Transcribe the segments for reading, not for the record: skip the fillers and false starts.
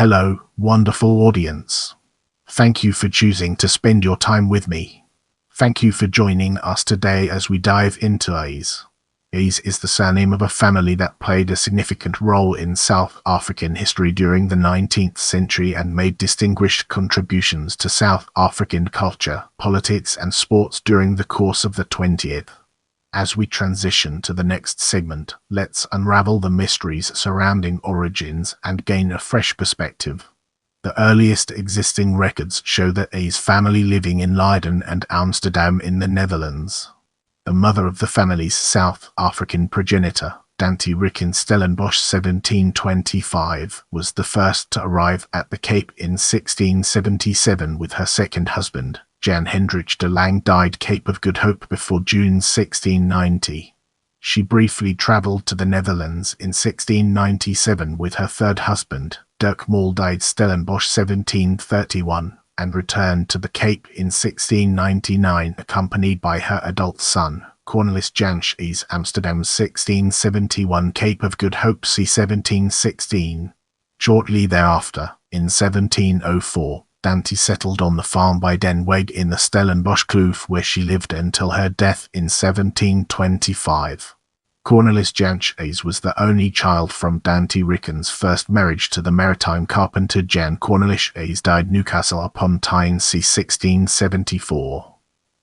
Hello, wonderful audience. Thank you for choosing to spend your time with me. Thank you for joining us today as we dive into A's. A's is the surname of a family that played a significant role in South African history during the 19th century and made distinguished contributions to South African culture, politics, and sports during the course of the 20th. As we transition to the next segment, let's unravel the mysteries surrounding origins and gain a fresh perspective. The earliest existing records show the A's family living in Leiden and Amsterdam in the Netherlands. The mother of the family's South African progenitor, Dante Ricken Stellenbosch 1725, was the first to arrive at the Cape in 1677 with her second husband. Jan Hendrik de Lang died Cape of Good Hope before June 1690. She briefly travelled to the Netherlands in 1697 with her third husband, Dirk Maldide Stellenbosch 1731, and returned to the Cape in 1699 accompanied by her adult son, Cornelis Jansz A's Amsterdam 1671 Cape of Good Hope c. 1716. Shortly thereafter, in 1704, Dante settled on the farm by Den Weg in the Stellenbosch Kloof where she lived until her death in 1725. Cornelis Jansz A's was the only child from Dante Ricken's first marriage to the maritime carpenter Jan Cornelis A's died Newcastle upon Tyne c. 1674.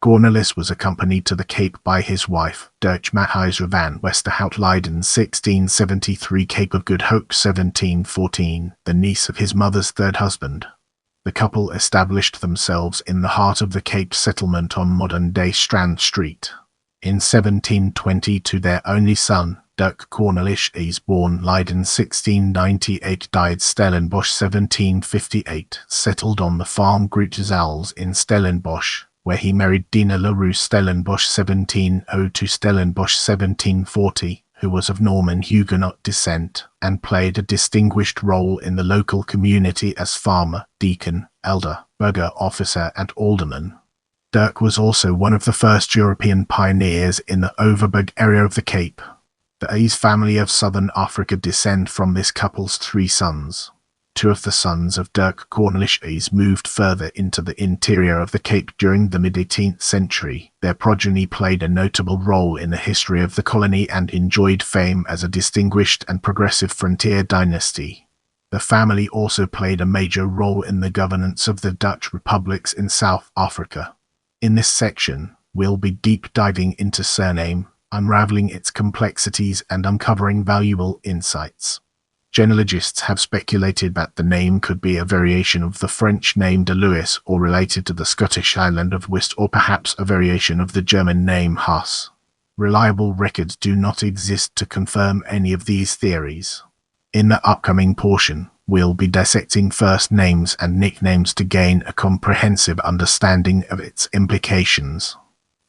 Cornelis was accompanied to the Cape by his wife, Dutch Mathijs van Westerhout Leiden 1673 Cape of Good Hope 1714, the niece of his mother's third husband. The couple established themselves in the heart of the Cape settlement on modern-day Strand Street. In 1722 their only son, Dirk Cornelis A's born Leiden 1698 died Stellenbosch 1758, settled on the farm Grootezels in Stellenbosch, where he married Dina Leroux Stellenbosch 1702 Stellenbosch 1740, who was of Norman Huguenot descent, and played a distinguished role in the local community as farmer, deacon, elder, burgher officer and alderman. Dirk was also one of the first European pioneers in the Overberg area of the Cape. The A's family of Southern Africa descend from this couple's three sons. Two of the sons of Dirk Cornelis A's moved further into the interior of the Cape during the mid-18th century. Their progeny played a notable role in the history of the colony and enjoyed fame as a distinguished and progressive frontier dynasty. The family also played a major role in the governance of the Dutch republics in South Africa. In this section, we'll be deep diving into surname, unraveling its complexities and uncovering valuable insights. Genealogists have speculated that the name could be a variation of the French name de Lewis or related to the Scottish island of Wist or perhaps a variation of the German name Huss. Reliable records do not exist to confirm any of these theories. In the upcoming portion, we'll be dissecting first names and nicknames to gain a comprehensive understanding of its implications.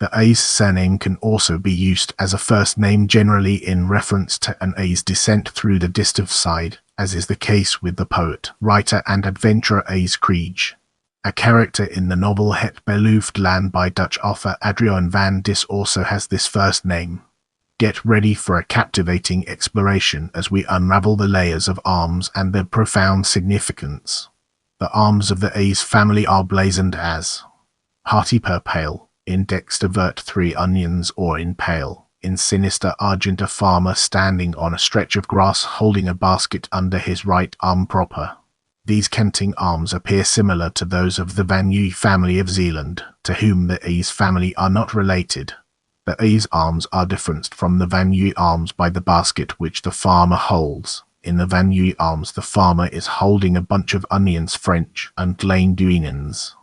The A's surname can also be used as a first name generally in reference to an A's descent through the distant side, as is the case with the poet, writer and adventurer A's Kriege. A character in the novel Het Beloofd Land by Dutch author Adriaan van Dis also has this first name. Get ready for a captivating exploration as we unravel the layers of arms and their profound significance. The arms of the A's family are blazoned as Hearty Pale, in Dexter vert 3 onions or in pale, in sinister argent a farmer standing on a stretch of grass holding a basket under his right arm proper. These canting arms appear similar to those of the Van Uy family of Zealand, to whom the A's family are not related. The A's arms are different from the Van Uy arms by the basket which the farmer holds. In the Van Uy arms the farmer is holding a bunch of onions French and Lijnduinens.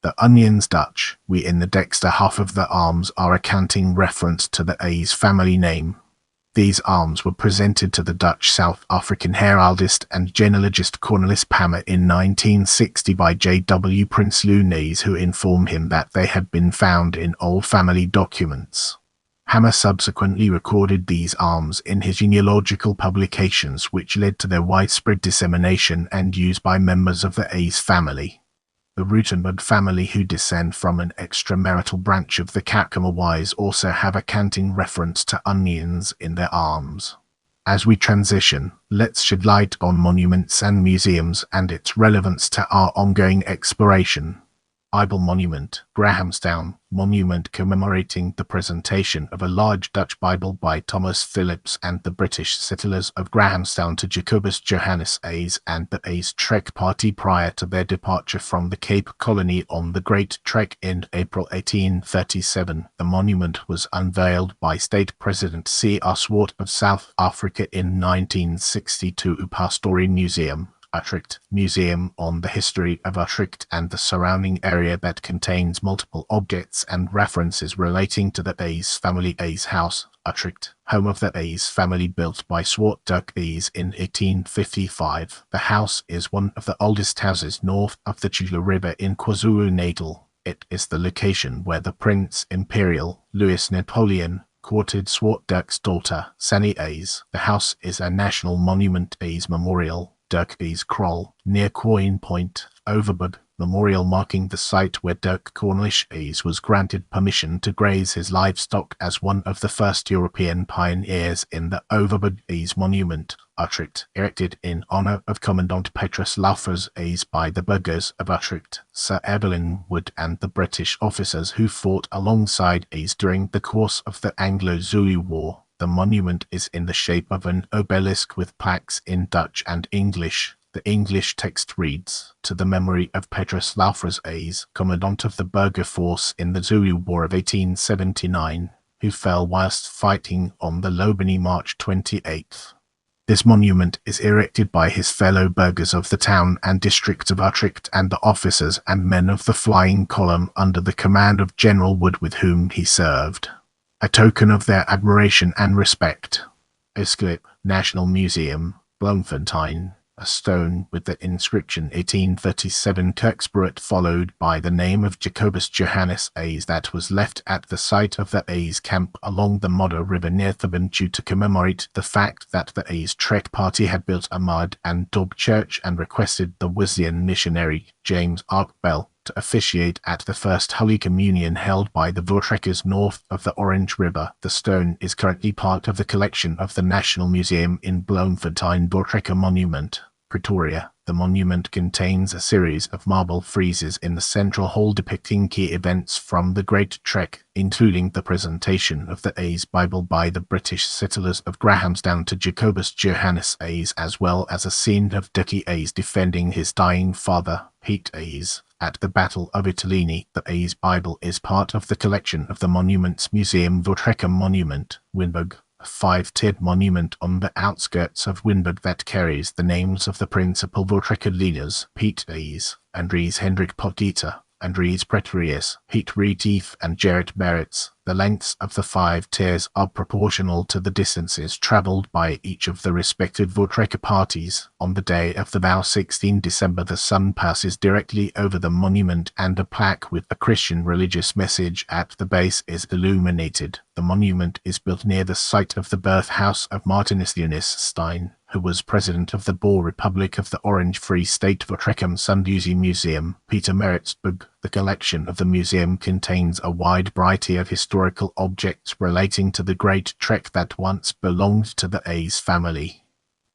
The onions Dutch, we in the Dexter half of the arms are a canting reference to the A's family name. These arms were presented to the Dutch South African heraldist and genealogist Cornelis Palmer in 1960 by J. W. Prinsloo Nays, who informed him that they had been found in old family documents. Hammer subsequently recorded these arms in his genealogical publications, which led to their widespread dissemination and use by members of the A's family. The Rutenburg family, who descend from an extramarital branch of the Capkamawais, also have a canting reference to onions in their arms. As we transition, let's shed light on monuments and museums and its relevance to our ongoing exploration. Bible Monument, Grahamstown, monument commemorating the presentation of a large Dutch Bible by Thomas Phillips and the British settlers of Grahamstown to Jacobus Johannes Hayes and the Hayes Trek party prior to their departure from the Cape Colony on the Great Trek in April 1837. The monument was unveiled by State President C.R. Swart of South Africa in 1962. Pastorie Museum, Utrecht, museum on the history of Utrecht and the surrounding area that contains multiple objects and references relating to the Hayes family. Hayes House, Utrecht, home of the Hayes family, built by Swart Duck Hayes in 1855. The house is one of the oldest houses north of the Tula River in KwaZulu-Natal. It is the location where the Prince Imperial, Louis Napoleon, courted Swart Duck's daughter, Sannie Hayes. The house is a national monument. Hayes Memorial, Dirk Hayes Krol, near Quoin Point, Overberg, memorial marking the site where Dirk Cornish Hayes was granted permission to graze his livestock as one of the first European pioneers in the Overberg Hayes Monument, Utrecht, erected in honour of Commandant Petrus Laufers Hayes by the burghers of Utrecht, Sir Evelyn Wood and the British officers who fought alongside Hayes during the course of the Anglo-Zulu War. The monument is in the shape of an obelisk with plaques in Dutch and English. The English text reads, "To the memory of Petrus Laufers Hayes, Commandant of the Burgher Force in the Zulu War of 1879, who fell whilst fighting on the Lobany March 28th. This monument is erected by his fellow burghers of the town and district of Utrecht and the officers and men of the Flying Column under the command of General Wood with whom he served. A token of their admiration and respect. Esclip, National Museum, Bloemfontein, a stone with the inscription 1837 Kirksborough, followed by the name of Jacobus Johannes Hayes, that was left at the site of the Hayes camp along the Modder River near Thurbantu to commemorate the fact that the Hayes Trek party had built a mud and daub church and requested the Wesleyan missionary James Arkbell to officiate at the first Holy Communion held by the Voortrekkers north of the Orange River. The stone is currently part of the collection of the National Museum in Bloemfontein. Voortrekker Monument, Pretoria. The monument contains a series of marble friezes in the central hall depicting key events from the Great Trek, including the presentation of the Hayes Bible by the British settlers of Grahamstown to Jacobus Johannes Hayes, as well as a scene of Dickie Hayes defending his dying father, Piet Hayes, at the Battle of Italy. The Hayes Bible is part of the collection of the Monuments Museum. Voortrekker Monument, Winburg, a five-tiered monument on the outskirts of Winburg that carries the names of the principal Voortrekker leaders, Piet Hayes, Andries Hendrik Potgieter, Andries Pretorius, Piet Retief and Gerrit Barretts. The lengths of the 5 tiers are proportional to the distances travelled by each of the respective Voortrekker parties. On the day of the vow, 16 December, the sun passes directly over the monument and a plaque with a Christian religious message at the base is illuminated. The monument is built near the site of the birth house of Martinus Leonis Stein, who was president of the Boer Republic of the Orange Free State. Voortrekker Sunduzi Museum, Pietermaritzburg. The collection of the museum contains a wide variety of historical objects relating to the Great Trek that once belonged to the Hayes family.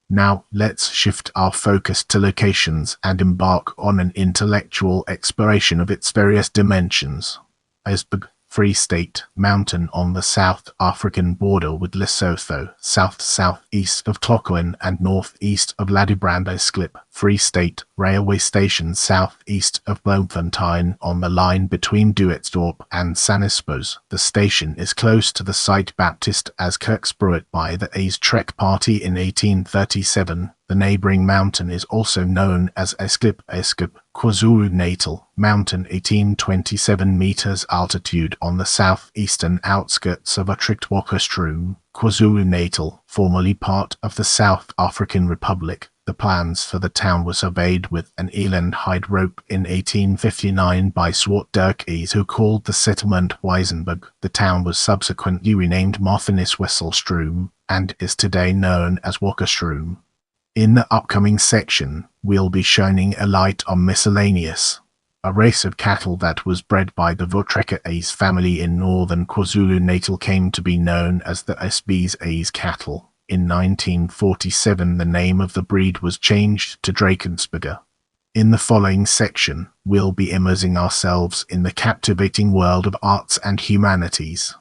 Now let's shift our focus to locations and embark on an intellectual exploration of its various dimensions. Esberg, Free State, mountain on the South African border with Lesotho, south-southeast of Clocoan and northeast of Ladybrand. Esclip, Free State, railway station southeast of Bloemfontein on the line between Duetsdorp and Sannispos. The station is close to the site baptized as Kirksborough by the Hayes Trek party in 1837. The neighbouring mountain is also known as Esclip, KwaZulu-Natal mountain, 1827 metres altitude on the southeastern outskirts of Utrecht. Wakkerstroom, KwaZulu-Natal, formerly part of the South African Republic. The plans for the town were surveyed with an eland hide rope in 1859 by Swart Dirk Hayes, who called the settlement Weisenberg. The town was subsequently renamed Marthinus Wesselstroom and is today known as Wakkerstroom. In the upcoming section, we'll be shining a light on Miscellaneous, a race of cattle that was bred by the Voortrekker Hayes family in northern KwaZulu-Natal came to be known as the SB's Hayes cattle. In 1947 the name of the breed was changed to Drakensberger. In the following section, we'll be immersing ourselves in the captivating world of arts and humanities.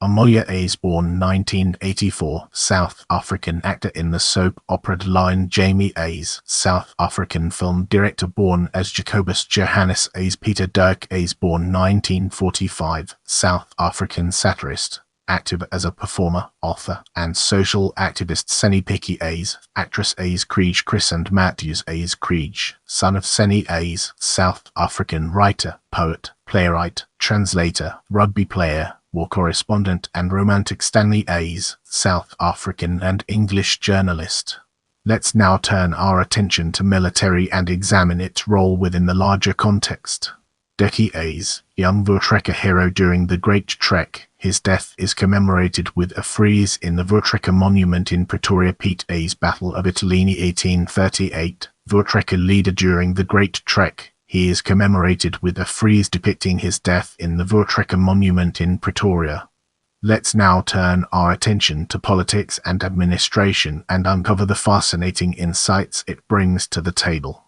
Amoya is born 1984, South African actor in the soap opera line Jamie A's, South African film director born as Jacobus Johannes A's. Peter Dirk is born 1945, South African satirist, active as a performer, author, and social activist. Senny Picky A's, actress A's Kriege Chris and Matthews A's Kriege, son of Senny A's, South African writer, poet, playwright, translator, rugby player, war correspondent and romantic. Stanley A's, South African and English journalist. Let's now turn our attention to military and examine its role within the larger context. Deki A's, young Voortrekker hero during the Great Trek. His death is commemorated with a frieze in the Voortrekker Monument in Pretoria. Piet A's, Battle of Italy 1838. Voortrekker leader during the Great Trek. He is commemorated with a frieze depicting his death in the Voortrekker Monument in Pretoria. Let's now turn our attention to politics and administration and uncover the fascinating insights it brings to the table.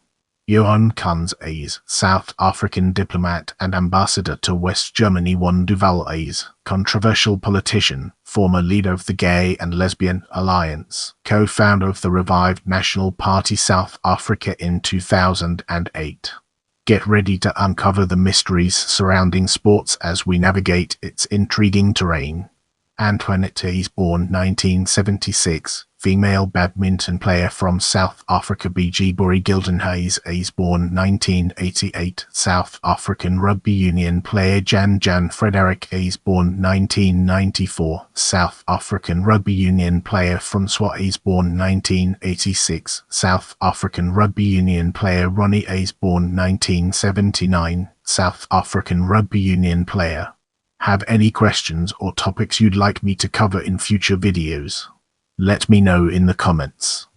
Johan Kuns A's, South African diplomat and ambassador to West Germany. Juan Duval A's, controversial politician, former leader of the Gay and Lesbian Alliance, co-founder of the revived National Party South Africa in 2008. Get ready to uncover the mysteries surrounding sports as we navigate its intriguing terrain. Antoinette A's, born 1976, female badminton player from South Africa. BG Bori Gildenhuys A's, born 1988, South African rugby union player. Jan Frederick A's, born 1994, South African rugby union player. Francois A's, born 1986, South African rugby union player. Ronnie A's, born 1979, South African rugby union player. Have any questions or topics you'd like me to cover in future videos? Let me know in the comments.